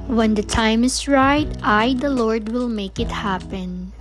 When the time is right, I, the Lord, will make it happen.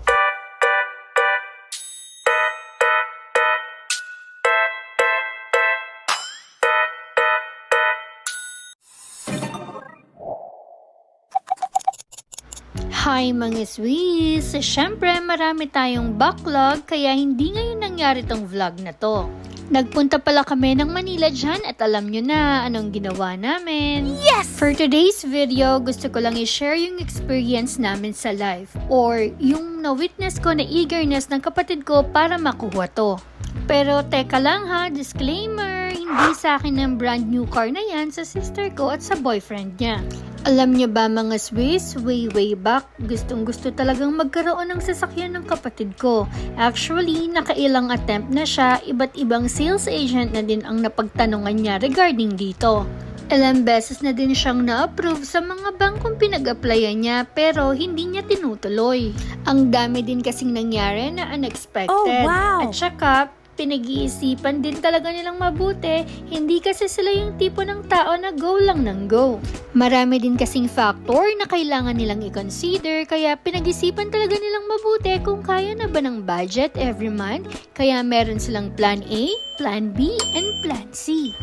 Hi mga Swiss! Siyempre marami tayong backlog kaya hindi ngayon nangyari tong vlog na to. Nagpunta pala kami ng Manila dyan at alam nyo na anong ginawa namin. Yes! For today's video, gusto ko lang i-share yung experience namin sa life or yung na-witness ko na eagerness ng kapatid ko para makuha to. Pero teka lang ha, disclaimer, hindi sa akin ng brand new car na yan, sa sister ko at sa boyfriend niya. Alam niyo ba mga Swiss, way back, gustong-gusto talagang magkaroon ng sasakyan ng kapatid ko. Actually, nakailang attempt na siya, iba't ibang sales agent na din ang napagtanungan niya regarding dito. Ilang beses na din siyang na-approve sa mga bangkong pinag-applyan niya pero hindi niya tinutuloy. Ang dami din kasing nangyari na unexpected. Oh, wow! At saka, pinag-iisipan din talaga nilang mabuti, hindi kasi sila yung tipo ng tao na go lang ng go. Marami din kasing factor na kailangan nilang i-consider kaya pinag-isipan talaga nilang mabuti kung kaya na ba ng budget every month, kaya meron silang plan A, plan B, and plan C.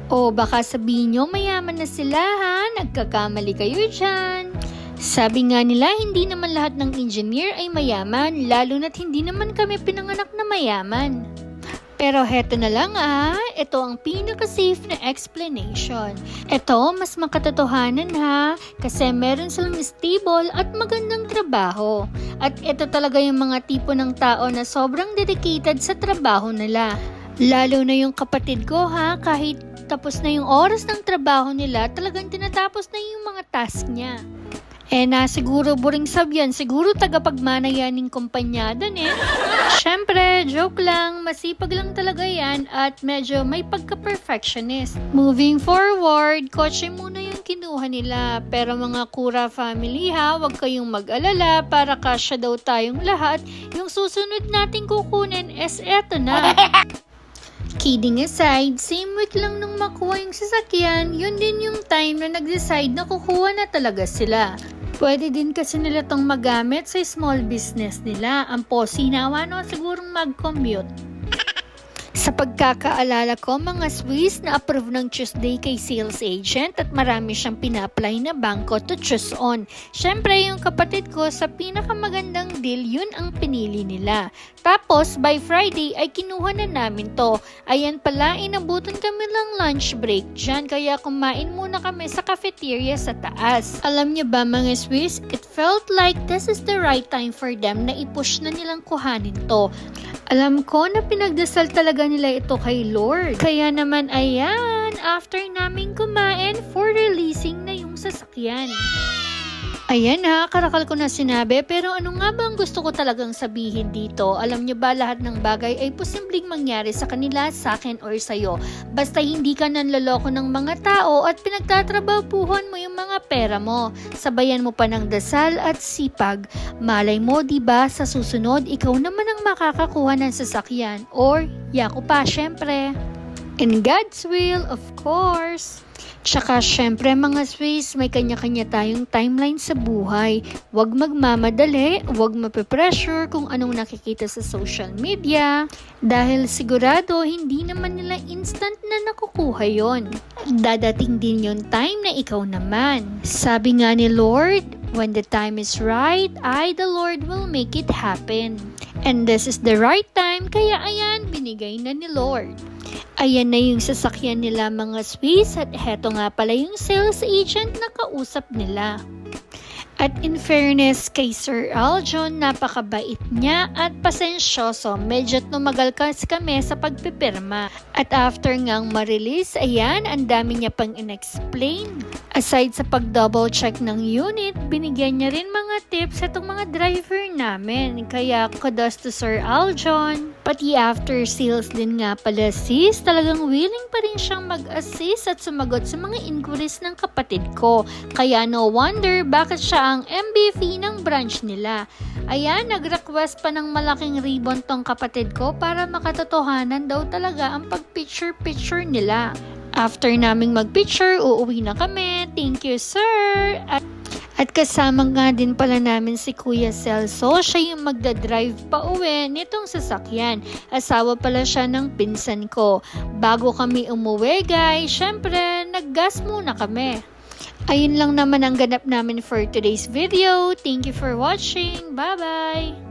O baka sabihin nyo mayaman na sila ha, nagkakamali kayo dyan. Sabi nga nila hindi naman lahat ng engineer ay mayaman, lalo na't hindi naman kami pinanganak na mayaman. Pero heto na lang ito ang pinaka-safe na explanation. Ito, mas makatotohanan ha, kasi meron silang stable at magandang trabaho. At ito talaga yung mga tipo ng tao na sobrang dedicated sa trabaho nila. Lalo na yung kapatid ko ha, kahit tapos na yung oras ng trabaho nila, talagang tinatapos na yung mga task niya. Siguro boring sab yan. Siguro tagapagmana yan ng kumpanya dun Syempre, joke lang. Masipag lang talaga yan at medyo may pagka-perfectionist. Moving forward, kotse muna yung kinuha nila. Pero mga Kura family ha, wag kayong mag-alala para kasya daw tayong lahat. Yung susunod nating kukunin is eto na. Kidding aside, same week lang nung makuha yung sasakyan, yun din yung time na nag-decide na kukuha na talaga sila. Pwede din kasi nila tong magamit sa small business nila. Ang posinawa no, sigurong mag-commute. Sa pagkakaalala ko, mga Swiss na approve ng Tuesday kay sales agent at marami siyang pina-apply na bangko to choose on. Syempre, yung kapatid ko sa pinakamagandang deal, yun ang pinili nila. Tapos, by Friday ay kinuha na namin to. Ayan pala, inabutan kami lang lunch break dyan, kaya kumain muna kami sa cafeteria sa taas. Alam niyo ba mga Swiss, it felt like this is the right time for them na i-push na nilang kuhanin to. Alam ko na pinagdasal talaga nila ito kay Lord. Kaya naman ayan, after naming kumain, for releasing na yung sasakyan. Ayan ha, karakal ko na sinabi, pero ano nga ba ang gusto ko talagang sabihin dito? Alam nyo ba lahat ng bagay ay posibleng mangyari sa kanila, sa akin, or sa'yo. Basta hindi ka nanloloko ng mga tao at pinagtatrabahuhan mo yung mga pera mo. Sabayan mo pa ng dasal at sipag. Malay mo, diba, sa susunod, ikaw naman ang makakakuha ng sasakyan. Or, yako pa, syempre. In God's will, of course. Tsaka syempre mga Swiss, may kanya-kanya tayong timeline sa buhay. Huwag magmamadali, huwag mape-pressure kung anong nakikita sa social media. Dahil sigurado, hindi naman nila instant na nakukuha yon. Dadating din yung time na ikaw naman. Sabi nga ni Lord, when the time is right, I, the Lord, will make it happen. And this is the right time, kaya ayan, binigay na ni Lord. Ayan na yung sasakyan nila mga Swiss at heto nga pala yung sales agent na kausap nila. At in fairness kay Sir Aljon, napakabait niya at pasensyoso. Medyo tumagal kasi kami sa pagpipirma. At after ngang ma-release, ayan, ang dami niya pang in-explain. Aside sa pag-double check ng unit, binigyan niya rin mga tips sa itong mga driver namin. Kaya kudos to Sir Aljon. Pati after sales din nga pala sis, talagang willing pa rin siyang mag-assist at sumagot sa mga inquiries ng kapatid ko. Kaya no wonder bakit siya ang MVP ng branch nila. Ayan, nag-request pa ng malaking ribbon tong kapatid ko para makatotohanan daw talaga ang pag-picture-picture nila. After naming mag-picture, uuwi na kami. Thank you, sir! At kasama nga din pala namin si Kuya Celso, siya yung magdadrive pa uwi nitong sasakyan. Asawa pala siya ng pinsan ko. Bago kami umuwi guys, syempre naggas muna kami. Ayun lang naman ang ganap namin for today's video. Thank you for watching. Bye-bye!